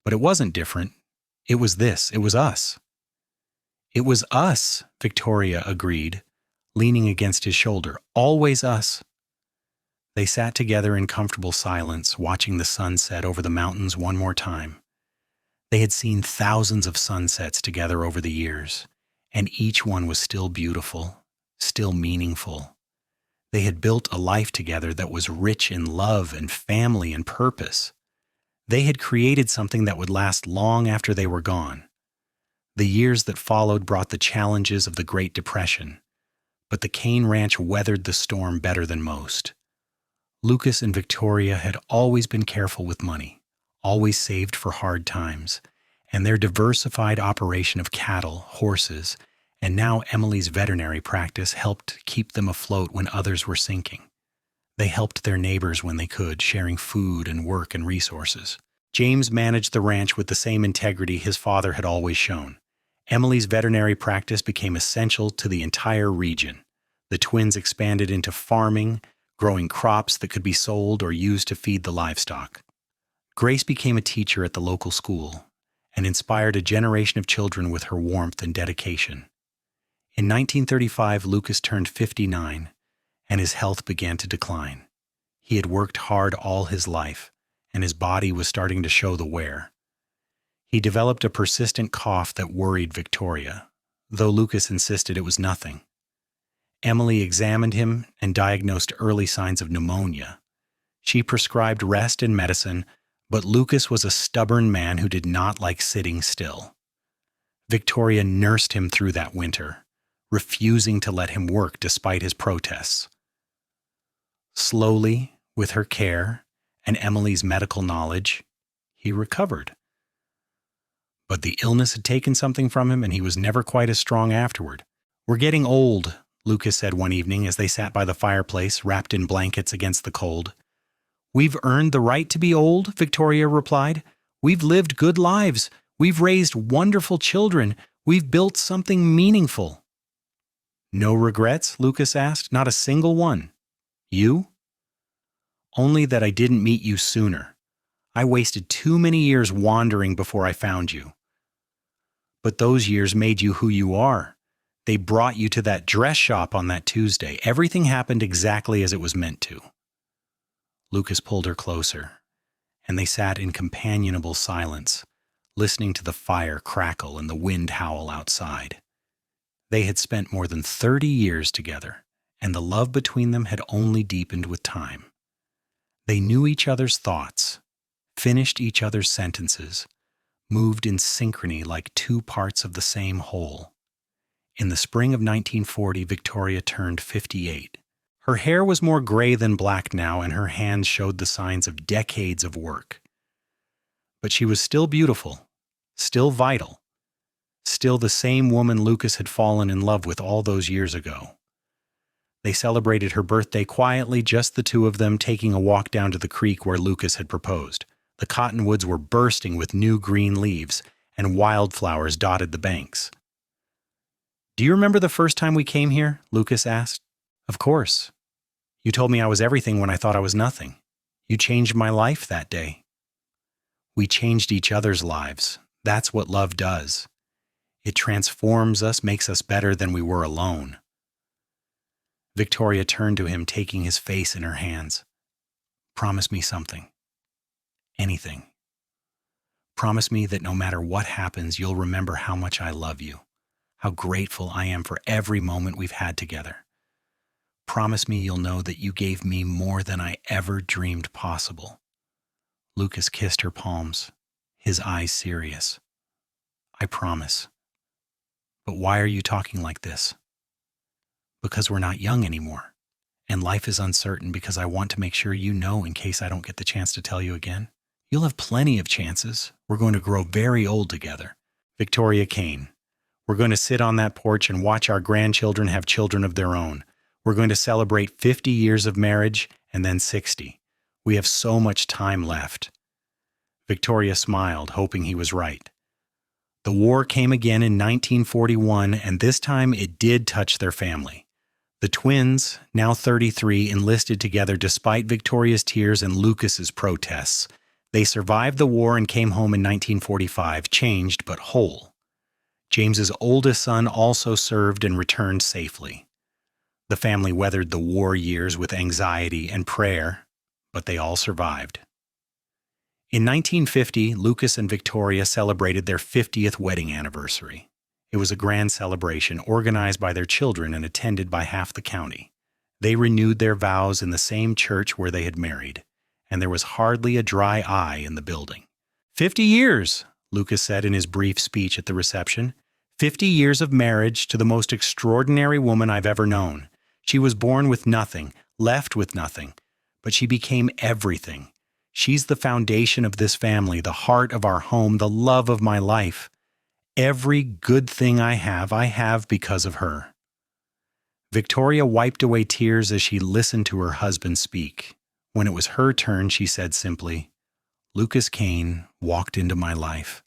"But it wasn't different. It was this. It was us." "It was us," Victoria agreed, leaning against his shoulder. "Always us." They sat together in comfortable silence, watching the sun set over the mountains one more time. They had seen thousands of sunsets together over the years, and each one was still beautiful, still meaningful. They had built a life together that was rich in love and family and purpose. They had created something that would last long after they were gone. The years that followed brought the challenges of the Great Depression, but the Kane Ranch weathered the storm better than most. Lucas and Victoria had always been careful with money, always saved for hard times, and their diversified operation of cattle, horses, and now Emily's veterinary practice helped keep them afloat when others were sinking. They helped their neighbors when they could, sharing food and work and resources. James managed the ranch with the same integrity his father had always shown. Emily's veterinary practice became essential to the entire region. The twins expanded into farming, growing crops that could be sold or used to feed the livestock. Grace became a teacher at the local school and inspired a generation of children with her warmth and dedication. In 1935, Lucas turned 59, and his health began to decline. He had worked hard all his life, and his body was starting to show the wear. He developed a persistent cough that worried Victoria, though Lucas insisted it was nothing. Emily examined him and diagnosed early signs of pneumonia. She prescribed rest and medicine, but Lucas was a stubborn man who did not like sitting still. Victoria nursed him through that winter, refusing to let him work despite his protests. Slowly, with her care and Emily's medical knowledge, he recovered. But the illness had taken something from him, and he was never quite as strong afterward. "We're getting old," Lucas said one evening as they sat by the fireplace, wrapped in blankets against the cold. "We've earned the right to be old," Victoria replied. "We've lived good lives. We've raised wonderful children. We've built something meaningful." "No regrets?" Lucas asked. "Not a single one." "You?" "Only that I didn't meet you sooner. I wasted too many years wandering before I found you. But those years made you who you are. They brought you to that dress shop on that Tuesday. Everything happened exactly as it was meant to." Lucas pulled her closer, and they sat in companionable silence, listening to the fire crackle and the wind howl outside. They had spent more than 30 years together, and the love between them had only deepened with time. They knew each other's thoughts, finished each other's sentences, moved in synchrony like two parts of the same whole. In the spring of 1940, Victoria turned 58. Her hair was more gray than black now, and her hands showed the signs of decades of work. But she was still beautiful, still vital, still the same woman Lucas had fallen in love with all those years ago. They celebrated her birthday quietly, just the two of them, taking a walk down to the creek where Lucas had proposed. The cottonwoods were bursting with new green leaves, and wildflowers dotted the banks. "Do you remember the first time we came here?" Lucas asked. "Of course. You told me I was everything when I thought I was nothing. You changed my life that day." "We changed each other's lives. That's what love does. It transforms us, makes us better than we were alone." Victoria turned to him, taking his face in her hands. "Promise me something. Anything. Promise me that no matter what happens, you'll remember how much I love you, how grateful I am for every moment we've had together. Promise me you'll know that you gave me more than I ever dreamed possible." Lucas kissed her palms, his eyes serious. "I promise. But why are you talking like this?" "Because we're not young anymore, and life is uncertain, because I want to make sure you know in case I don't get the chance to tell you again. You'll have plenty of chances. We're going to grow very old together." Victoria Kane. "We're going to sit on that porch and watch our grandchildren have children of their own. We're going to celebrate 50 years of marriage and then 60. We have so much time left." Victoria smiled, hoping he was right. The war came again in 1941, and this time it did touch their family. The twins, now 33, enlisted together despite Victoria's tears and Lucas's protests. They survived the war and came home in 1945, changed but whole. James's oldest son also served and returned safely. The family weathered the war years with anxiety and prayer, but they all survived. In 1950, Lucas and Victoria celebrated their 50th wedding anniversary. It was a grand celebration organized by their children and attended by half the county. They renewed their vows in the same church where they had married, and there was hardly a dry eye in the building. 50 years, Lucas said in his brief speech at the reception. 50 years of marriage to the most extraordinary woman I've ever known. She was born with nothing, left with nothing, but she became everything. She's the foundation of this family, the heart of our home, the love of my life. Every good thing I have because of her." Victoria wiped away tears as she listened to her husband speak. When it was her turn, she said simply, "Lucas Kane walked into my life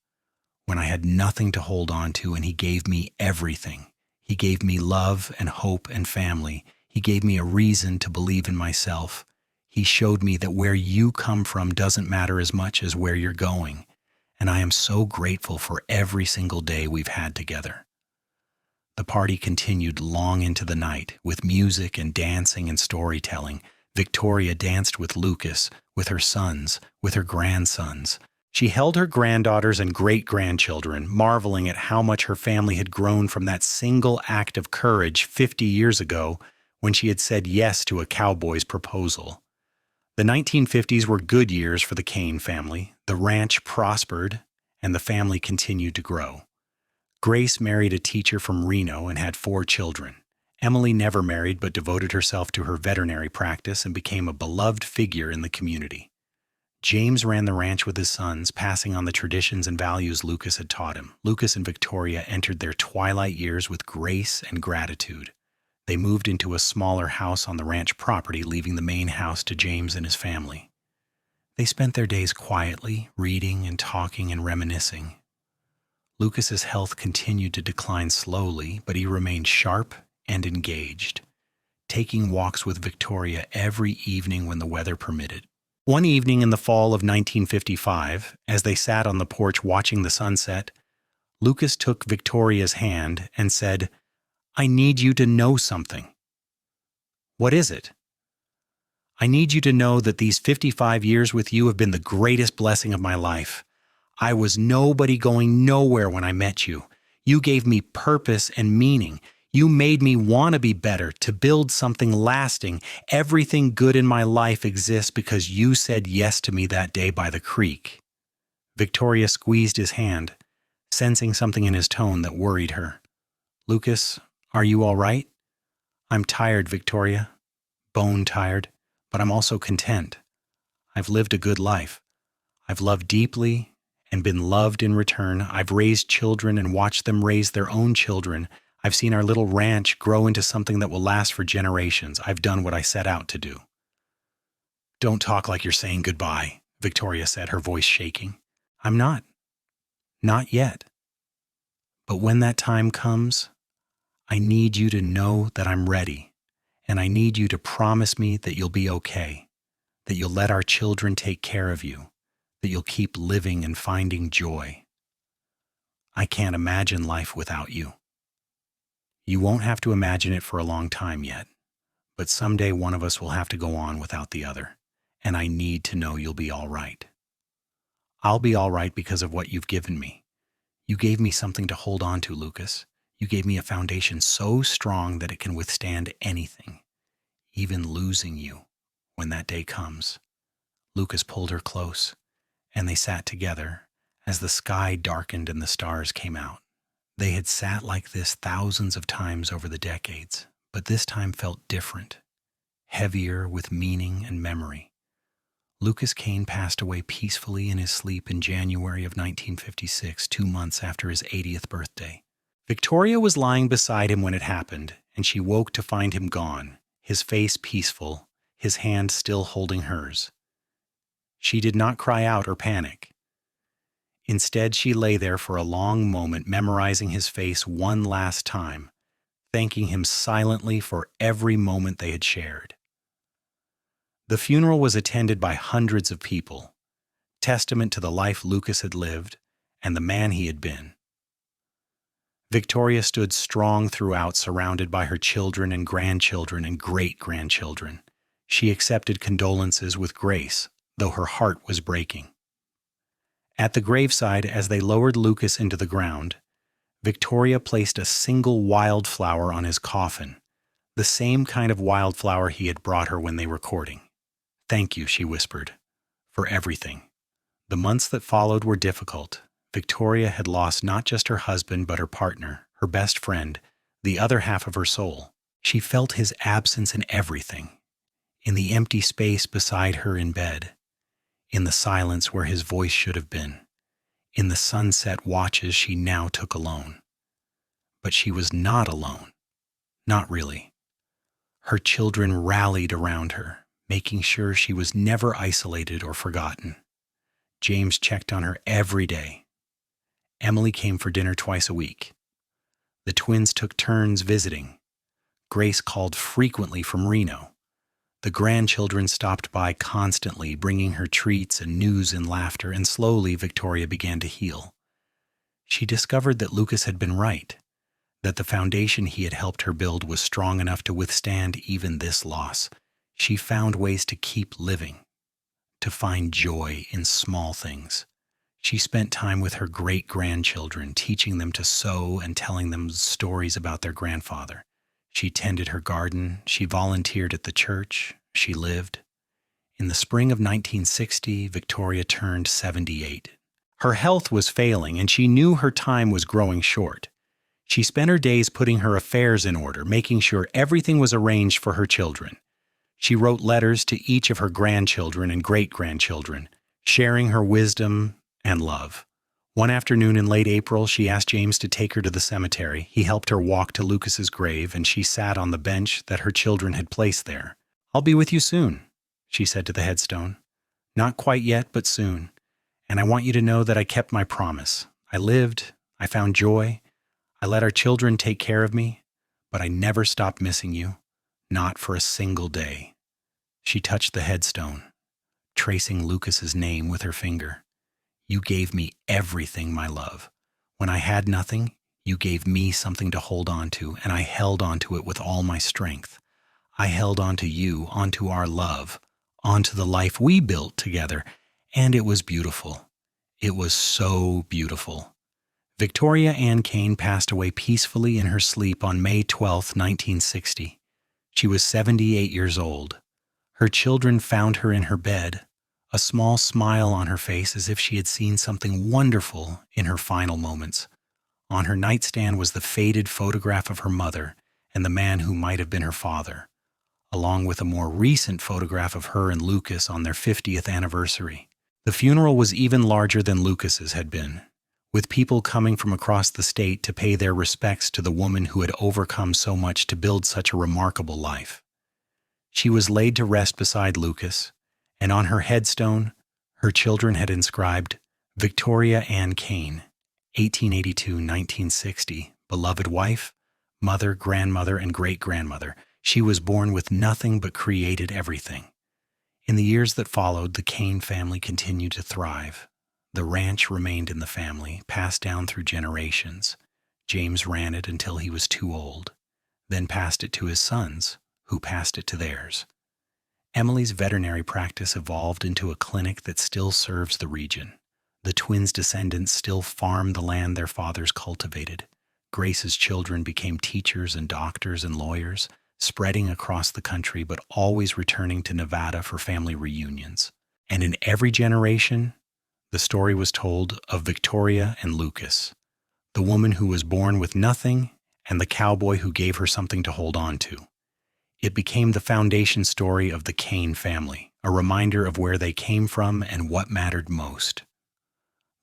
when I had nothing to hold on to, and he gave me everything. He gave me love and hope and family. He gave me a reason to believe in myself. He showed me that where you come from doesn't matter as much as where you're going. And I am so grateful for every single day we've had together." The party continued long into the night, with music and dancing and storytelling. Victoria danced with Lucas, with her sons, with her grandsons. She held her granddaughters and great-grandchildren, marveling at how much her family had grown from that single act of courage 50 years ago when she had said yes to a cowboy's proposal. The 1950s were good years for the Kane family. The ranch prospered, and the family continued to grow. Grace married a teacher from Reno and had 4 children. Emily never married but devoted herself to her veterinary practice and became a beloved figure in the community. James ran the ranch with his sons, passing on the traditions and values Lucas had taught him. Lucas and Victoria entered their twilight years with grace and gratitude. They moved into a smaller house on the ranch property, leaving the main house to James and his family. They spent their days quietly, reading and talking and reminiscing. Lucas's health continued to decline slowly, but he remained sharp and engaged, taking walks with Victoria every evening when the weather permitted. One evening in the fall of 1955, as they sat on the porch watching the sunset, Lucas took Victoria's hand and said, "I need you to know something." "What is it?" "I need you to know that these 55 years with you have been the greatest blessing of my life. I was nobody going nowhere when I met you. You gave me purpose and meaning. You made me want to be better, to build something lasting. Everything good in my life exists because you said yes to me that day by the creek." Victoria squeezed his hand, sensing something in his tone that worried her. "Lucas, are you all right?" "I'm tired, Victoria. Bone tired, but I'm also content. I've lived a good life. I've loved deeply and been loved in return. I've raised children and watched them raise their own children. I've seen our little ranch grow into something that will last for generations. I've done what I set out to do." "Don't talk like you're saying goodbye," Victoria said, her voice shaking. "I'm not. Not yet. But when that time comes, I need you to know that I'm ready, and I need you to promise me that you'll be okay, that you'll let our children take care of you, that you'll keep living and finding joy. I can't imagine life without you. You won't have to imagine it for a long time yet, but someday one of us will have to go on without the other, and I need to know you'll be all right. I'll be all right because of what you've given me. You gave me something to hold on to, Lucas. You gave me a foundation so strong that it can withstand anything, even losing you when that day comes." Lucas pulled her close, and they sat together as the sky darkened and the stars came out. They had sat like this thousands of times over the decades, but this time felt different, heavier with meaning and memory. Lucas Kane passed away peacefully in his sleep in January of 1956, 2 months after his 80th birthday. Victoria was lying beside him when it happened, and she woke to find him gone, his face peaceful, his hand still holding hers. She did not cry out or panic. Instead, she lay there for a long moment, memorizing his face one last time, thanking him silently for every moment they had shared. The funeral was attended by hundreds of people, testament to the life Lucas had lived and the man he had been. Victoria stood strong throughout, surrounded by her children and grandchildren and great-grandchildren. She accepted condolences with grace, though her heart was breaking. At the graveside, as they lowered Lucas into the ground, Victoria placed a single wildflower on his coffin, the same kind of wildflower he had brought her when they were courting. "Thank you," she whispered, "for everything." The months that followed were difficult. Victoria had lost not just her husband but her partner, her best friend, the other half of her soul. She felt his absence in everything, in the empty space beside her in bed, in the silence where his voice should have been, in the sunset watches she now took alone. But she was not alone. Not really. Her children rallied around her, making sure she was never isolated or forgotten. James checked on her every day. Emily came for dinner twice a week. The twins took turns visiting. Grace called frequently from Reno. The grandchildren stopped by constantly, bringing her treats and news and laughter, and slowly Victoria began to heal. She discovered that Lucas had been right, that the foundation he had helped her build was strong enough to withstand even this loss. She found ways to keep living, to find joy in small things. She spent time with her great-grandchildren, teaching them to sew and telling them stories about their grandfather. She tended her garden, she volunteered at the church, she lived. In the spring of 1960, Victoria turned 78. Her health was failing, and she knew her time was growing short. She spent her days putting her affairs in order, making sure everything was arranged for her children. She wrote letters to each of her grandchildren and great-grandchildren, sharing her wisdom and love. One afternoon in late April, she asked James to take her to the cemetery. He helped her walk to Lucas's grave, and she sat on the bench that her children had placed there. "I'll be with you soon," she said to the headstone. "Not quite yet, but soon. And I want you to know that I kept my promise. I lived, I found joy, I let our children take care of me, but I never stopped missing you, not for a single day." She touched the headstone, tracing Lucas's name with her finger. "You gave me everything, my love. When I had nothing, you gave me something to hold on to, and I held on to it with all my strength. I held on to you, onto our love, onto the life we built together, and it was beautiful. It was so beautiful." Victoria Ann Kane passed away peacefully in her sleep on May 12, 1960. She was 78 years old. Her children found her in her bed, a small smile on her face as if she had seen something wonderful in her final moments. On her nightstand was the faded photograph of her mother and the man who might have been her father, along with a more recent photograph of her and Lucas on their 50th anniversary. The funeral was even larger than Lucas's had been, with people coming from across the state to pay their respects to the woman who had overcome so much to build such a remarkable life. She was laid to rest beside Lucas, and on her headstone, her children had inscribed, "Victoria Ann Kane, 1882-1960, beloved wife, mother, grandmother, and great-grandmother. She was born with nothing but created everything." In the years that followed, the Kane family continued to thrive. The ranch remained in the family, passed down through generations. James ran it until he was too old, then passed it to his sons, who passed it to theirs. Emily's veterinary practice evolved into a clinic that still serves the region. The twins' descendants still farm the land their fathers cultivated. Grace's children became teachers and doctors and lawyers, spreading across the country but always returning to Nevada for family reunions. And in every generation, the story was told of Victoria and Lucas, the woman who was born with nothing and the cowboy who gave her something to hold on to. It became the foundation story of the Kane family, a reminder of where they came from and what mattered most.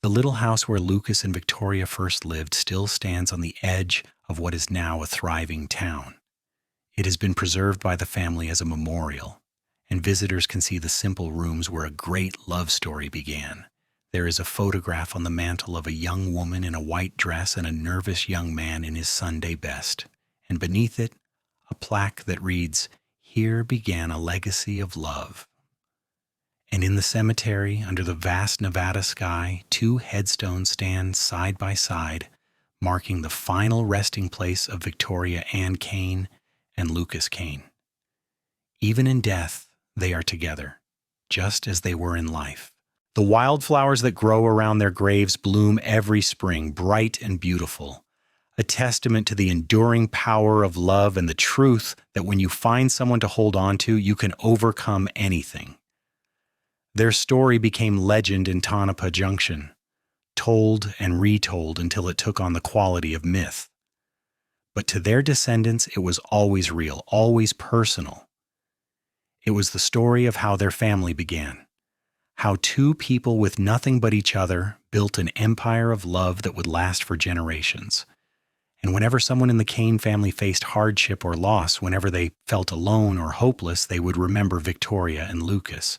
The little house where Lucas and Victoria first lived still stands on the edge of what is now a thriving town. It has been preserved by the family as a memorial, and visitors can see the simple rooms where a great love story began. There is a photograph on the mantel of a young woman in a white dress and a nervous young man in his Sunday best, and beneath it, a plaque that reads, "Here began a legacy of love." And in the cemetery, under the vast Nevada sky, two headstones stand side by side, marking the final resting place of Victoria Ann Kane and Lucas Kane. Even in death, they are together, just as they were in life. The wildflowers that grow around their graves bloom every spring, bright and beautiful, a testament to the enduring power of love and the truth that when you find someone to hold on to, you can overcome anything. Their story became legend in Tonopah Junction, told and retold until it took on the quality of myth. But to their descendants, it was always real, always personal. It was the story of how their family began, how two people with nothing but each other built an empire of love that would last for generations. And whenever someone in the Kane family faced hardship or loss, whenever they felt alone or hopeless, they would remember Victoria and Lucas.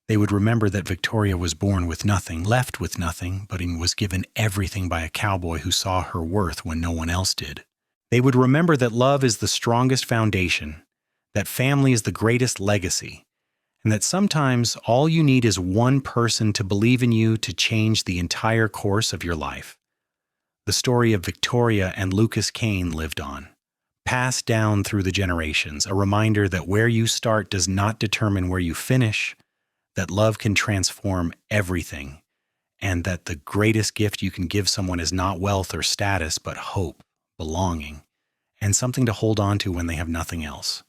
They would remember that Victoria was born with nothing, left with nothing, but was given everything by a cowboy who saw her worth when no one else did. They would remember that love is the strongest foundation, that family is the greatest legacy, and that sometimes all you need is one person to believe in you to change the entire course of your life. The story of Victoria and Lucas Kane lived on, passed down through the generations, a reminder that where you start does not determine where you finish, that love can transform everything, and that the greatest gift you can give someone is not wealth or status, but hope, belonging, and something to hold on to when they have nothing else.